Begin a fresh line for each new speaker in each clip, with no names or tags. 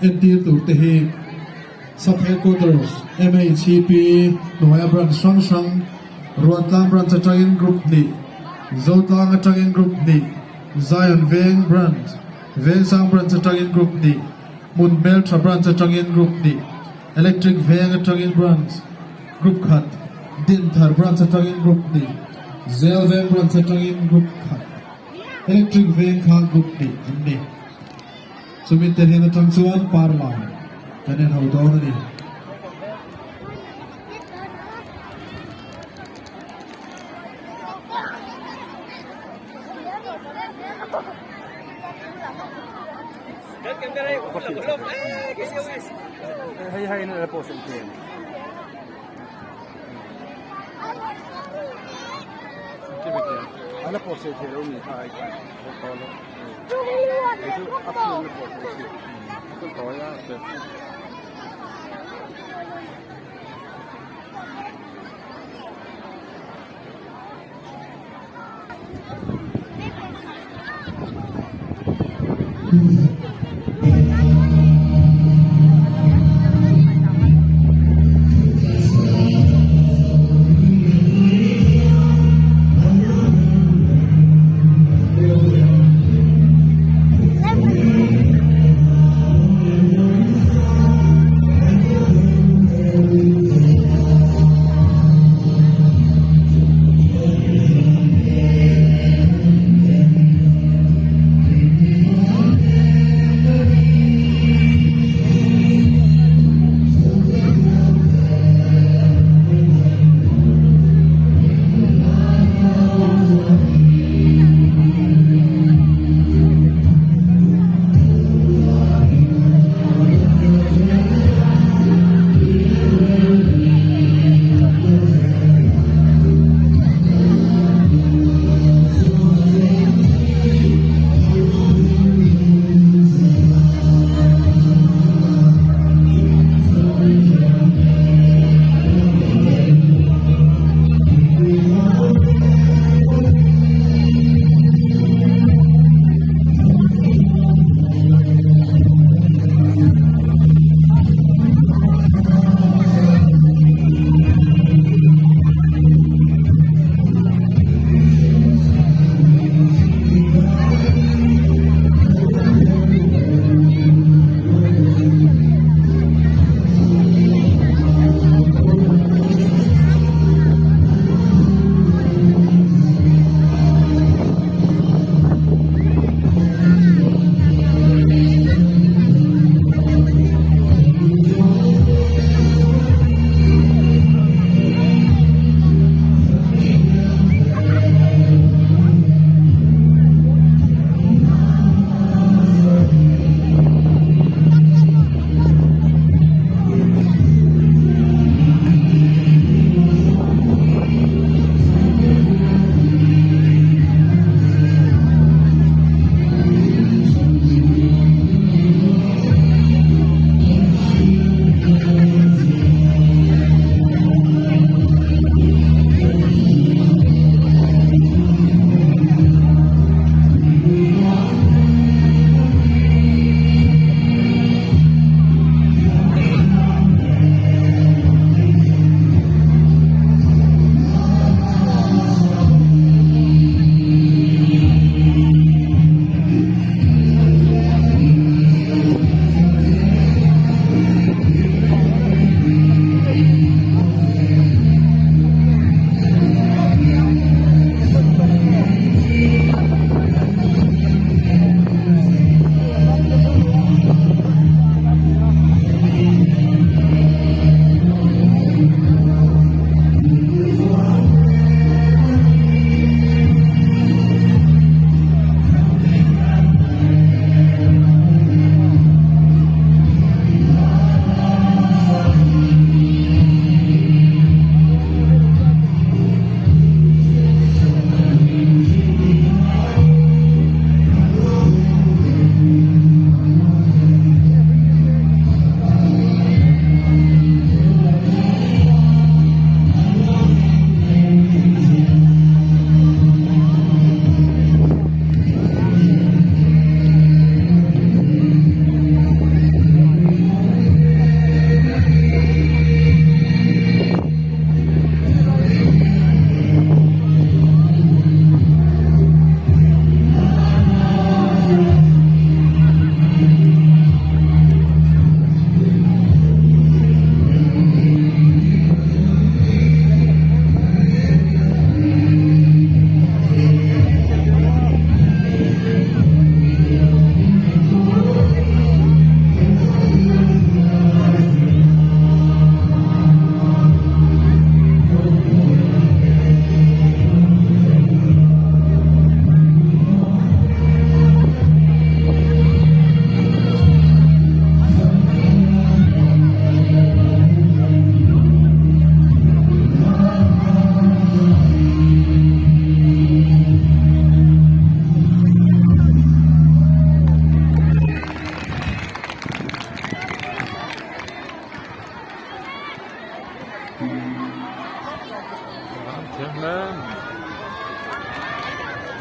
NTU tu te hi sub headquarters MHCP Noya branch Shang Ruatlang branch atangin group ni Zotlang atangin group ni Zion Veng branch Veng Sang branch atangin group ni Munbel Tra branch atangin group ni Electric Veng atangin branch group khat Din Thar branch atangin group ni Zel Veng branch atangin group khat Electric Veng kha group ni Sumit terhen atang chuan parla kanen ho do ni
Hay na po sa itin. Ano po sa itin? Umi ay ka. Polo. Ito after na po sa itin. Ito toya.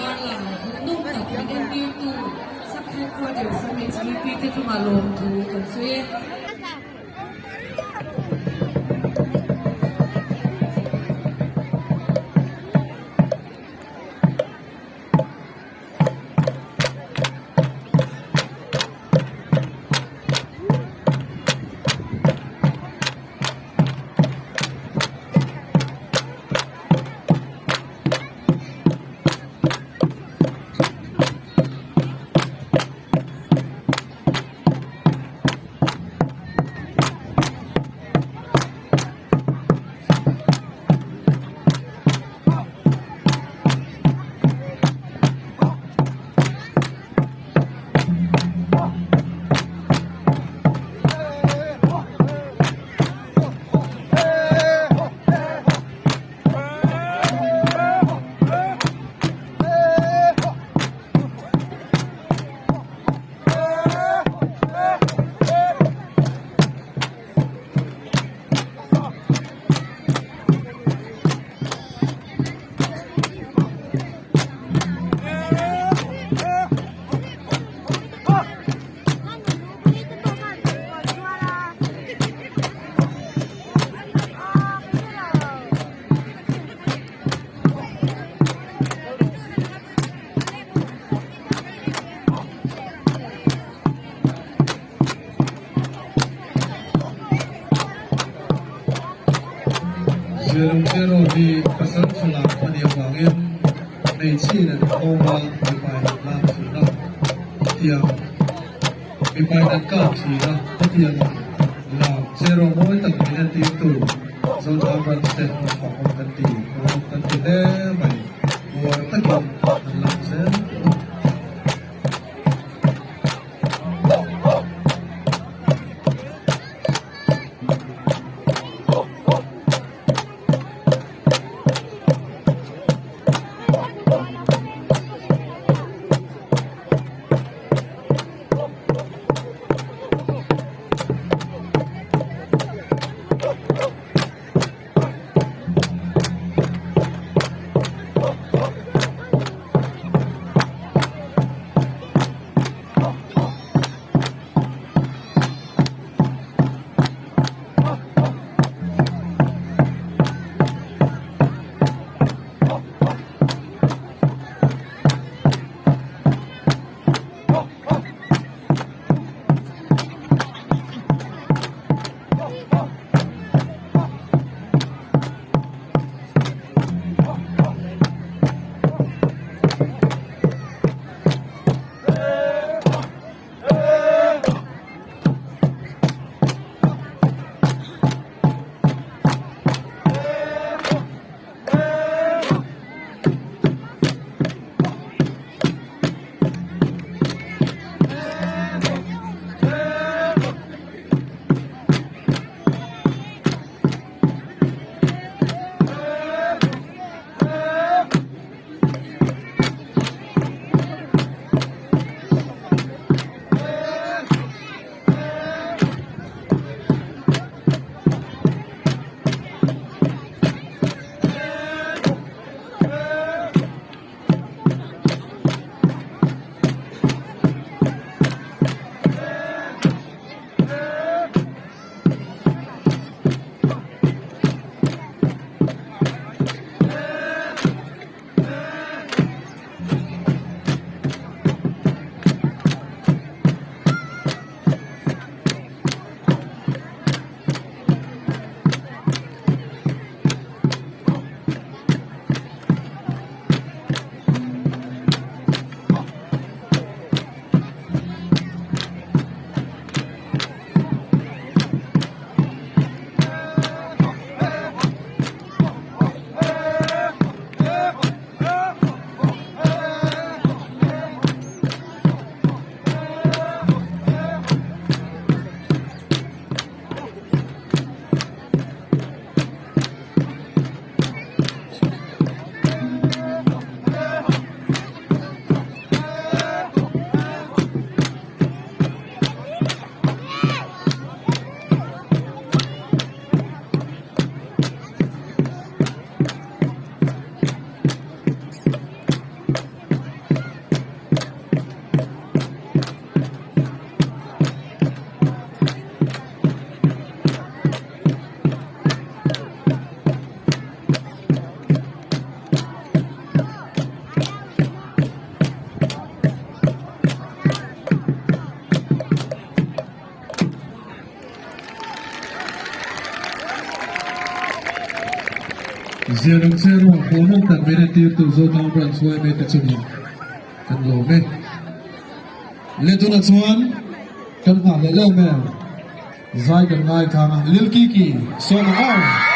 là cũng đúng là cái đến tiêu tu sắp khai qua điều sang mấy chi phí thế chúng mà lồng thủ tổng xuyên
zero di pasal salam dia bangin nei chi na oma mi pai la chi na tiang mi pai na ka chi na tiang la zero moi tak ni ti tu zo ta ban te ma ko kan ti le mai wo ta ki la se Dia nang zero bonum tak mena tir tu zo down branch way me te chuni kan lo me le tu na chuan kan ma le me zai kan ngai thang lil ki so na